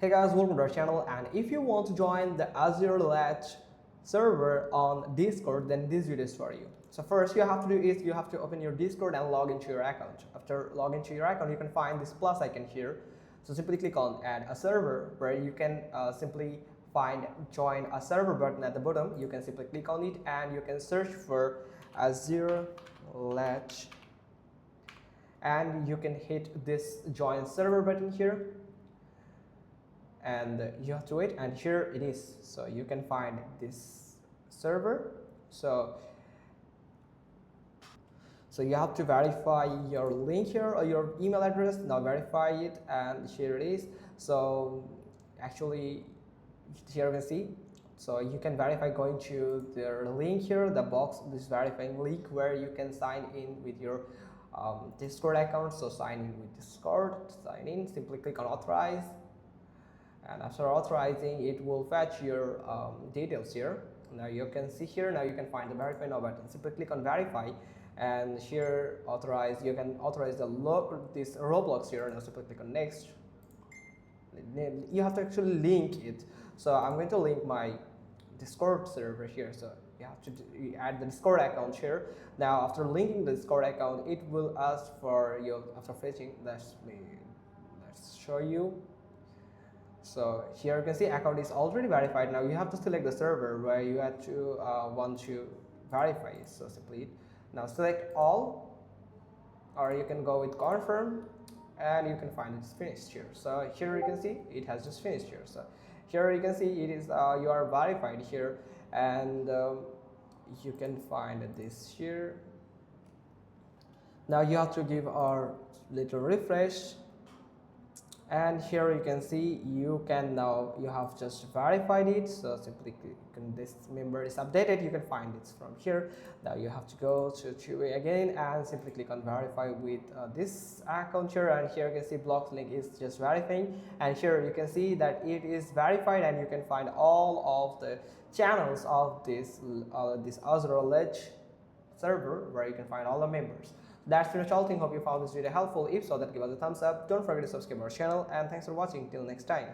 Hey guys, welcome to our channel, and if you want to join the Azure Latch server on Discord, then this video is for you. So first you have to do is you have to open your Discord and log into your account. After log into your account, you can find this plus icon here. So simply click on add a server, where you can simply find join a server button at the bottom. You can simply click on it and you can search for Azure Latch, and you can hit this join server button here, and you have to wait, and here it is. So you can find this server. So you have to verify your link here or your email address. Now verify it, and here it is. So actually here you can see, so you can verify going to their link here, the box, this verifying link, where you can sign in with your Discord account. So sign in with Discord, sign in, simply click on authorize, and after authorizing, it will fetch your details here. Now you can see here, now you can find the verify now button. Simply click on verify, and here authorize, you can authorize this Roblox here. Now simply click on next. You have to actually link it. So I'm going to link my Discord server here. So you have to add the Discord account here. Now after linking the Discord account, it will ask for you, after fetching, let's show you. So here you can see account is already verified. Now you have to select the server where you have to want to verify it. So simply now select all, or you can go with confirm, and you can find it's finished here. So here you can see it has just finished here. So here you can see it is you are verified here, and you can find this here. Now you have to give a little refresh, and here you can see you have just verified it. So simply click on this member is updated. You can find it from here. Now you have to go to again and simply click on verify with this account here, and here you can see block link is just verifying, and here you can see that it is verified, and you can find all of the channels of this Azure Latch server, where you can find all the members. That's pretty much all. Hope you found this video helpful. If so, then give us a thumbs up. Don't forget to subscribe our channel, and thanks for watching. Till next time.